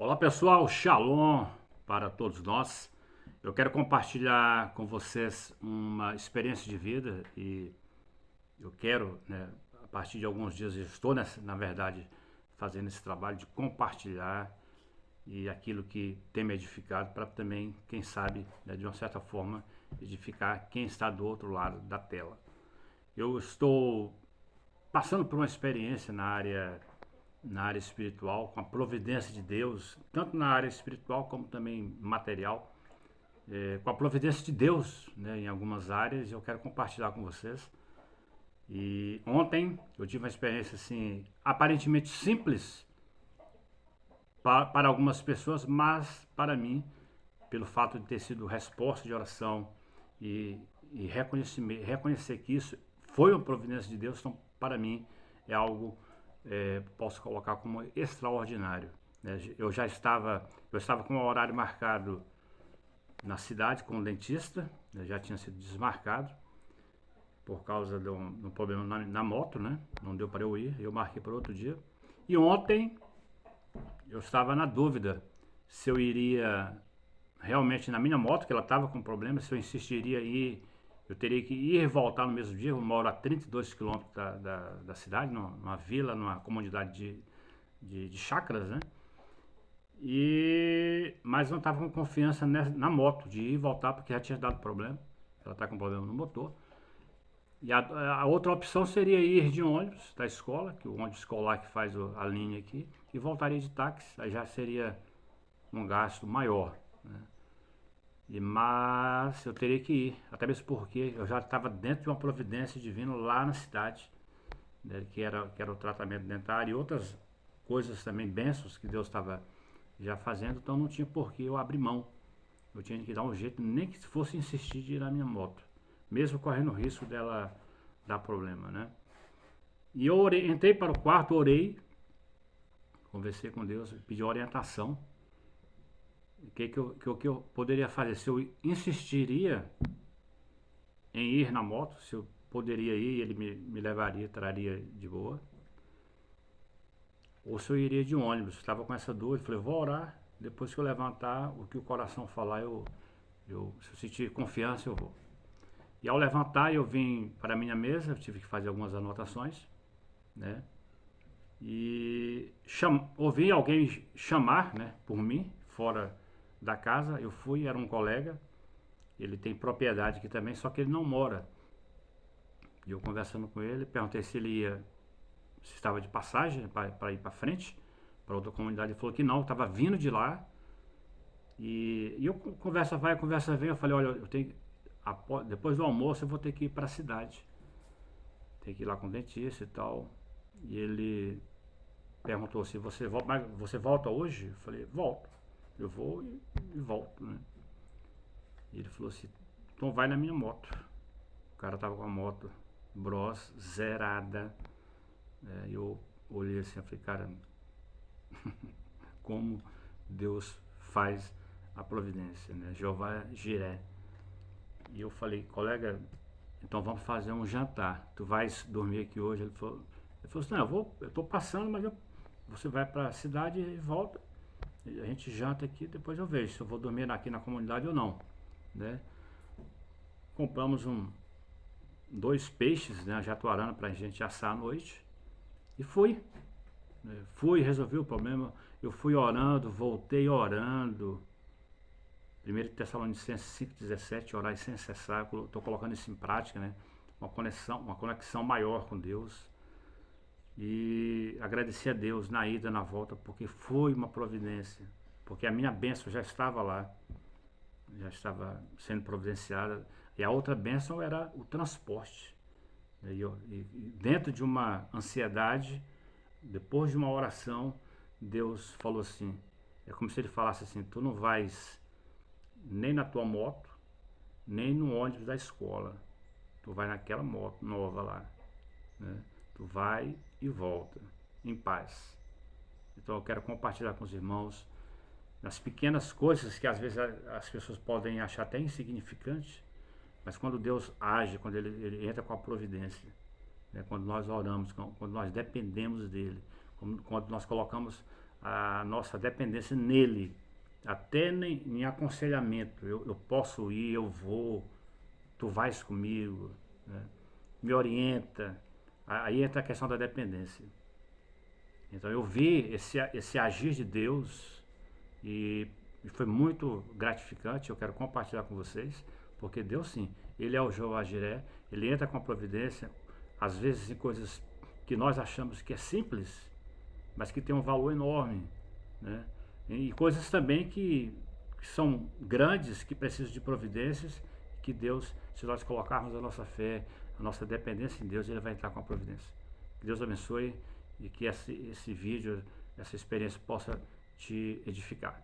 Olá pessoal, Shalom para todos nós. Eu quero compartilhar com vocês uma experiência de vida e eu quero, a partir de alguns dias, eu estou, na verdade, fazendo esse trabalho de compartilhar e aquilo que tem me edificado para também, quem sabe, de uma certa forma, edificar quem está do outro lado da tela. Eu estou passando por uma experiência na área espiritual, com a providência de Deus, tanto na área espiritual como também material, com a providência de Deus, em algumas áreas, eu quero compartilhar com vocês. E ontem eu tive uma experiência assim, aparentemente simples para algumas pessoas, mas para mim, pelo fato de ter sido resposta de oração e, e reconhecer que isso foi uma providência de Deus, então para mim é algo, posso colocar como extraordinário. Né? Eu estava com um horário marcado na cidade com o dentista, já tinha sido desmarcado por causa de um problema na moto, né? Não deu para eu ir, eu marquei para outro dia. E ontem eu estava na dúvida se eu iria realmente na minha moto, que ela estava com problema, se eu insistiria em ir, eu teria que ir e voltar no mesmo dia. Eu moro a 32 quilômetros da cidade, numa vila, numa comunidade de chácaras, né? Mas não estava com confiança na moto de ir e voltar porque já tinha dado problema. Ela está com problema no motor. E a outra opção seria ir de ônibus da escola, que o ônibus escolar que faz a linha aqui, e voltaria de táxi. Aí já seria um gasto maior. Né? Mas eu teria que ir, até mesmo porque eu já estava dentro de uma providência divina lá na cidade, né, que era o tratamento dentário e outras coisas também, bênçãos que Deus estava já fazendo, então não tinha por que eu abrir mão. Eu tinha que dar um jeito, nem que fosse insistir de ir na minha moto, mesmo correndo o risco dela dar problema, né? E eu entrei para o quarto, orei, conversei com Deus, pedi orientação. O que eu poderia fazer? Se eu insistiria em ir na moto, se eu poderia ir, ele me levaria, traria de boa. Ou se eu iria de ônibus. Estava com essa dúvida, falei, vou orar. Depois que eu levantar, o que o coração falar, se eu sentir confiança, eu vou. E ao levantar, eu vim para a minha mesa, eu tive que fazer algumas anotações, né? E ouvi alguém chamar, né, por mim, fora da casa. Eu fui, era um colega, ele tem propriedade aqui também, só que ele não mora. E eu conversando com ele, perguntei se estava de passagem para ir para frente, para outra comunidade. Ele falou que não, estava vindo de lá. E eu, conversa vai, conversa vem, eu falei, olha, depois do almoço eu vou ter que ir para a cidade. Tem que ir lá com o dentista e tal. E ele perguntou se você volta, mas você volta hoje? Eu falei, volto. Eu vou e volto, né? E ele falou assim, então vai na minha moto. O cara tava com a moto Bros zerada. E eu olhei assim e falei, cara, como Deus faz a providência, né? Jeová Jiré. E eu falei, colega, então vamos fazer um jantar. Tu vais dormir aqui hoje? Ele falou assim, não, eu tô passando, mas você vai para a cidade e volta. A gente janta aqui, depois eu vejo se eu vou dormir aqui na comunidade ou não, né? Compramos dois peixes, né, jatuarana pra gente assar à noite e fui. Fui, resolvi o problema. Eu fui orando, voltei orando. 1 Tessalonicenses 5,17, orar sem cessar. Estou colocando isso em prática, né? Uma conexão maior com Deus. E agradecer a Deus na ida, na volta, porque foi uma providência. Porque a minha bênção já estava lá, já estava sendo providenciada. E a outra bênção era o transporte. E dentro de uma ansiedade, depois de uma oração, Deus falou assim, é como se ele falasse assim, tu não vais nem na tua moto, nem no ônibus da escola, tu vai naquela moto nova lá, né? Tu vai e volta, em paz. Então eu quero compartilhar com os irmãos nas pequenas coisas que às vezes as pessoas podem achar até insignificantes, mas quando Deus age, quando ele entra com a providência, né? Quando nós oramos, quando nós dependemos dele, quando nós colocamos a nossa dependência nele, até em aconselhamento. Eu posso ir, eu vou, tu vais comigo, né? Me orienta. Aí entra a questão da dependência. Então eu vi esse agir de Deus e foi muito gratificante. Eu quero compartilhar com vocês, porque Deus sim, Ele é o Jeová Jiré, Ele entra com a providência, às vezes em coisas que nós achamos que é simples, mas que tem um valor enorme, né? E coisas também que são grandes, que precisam de providências, que Deus, se nós colocarmos a nossa fé, a nossa dependência em Deus, Ele vai entrar com a providência. Que Deus abençoe e que esse vídeo, essa experiência possa te edificar.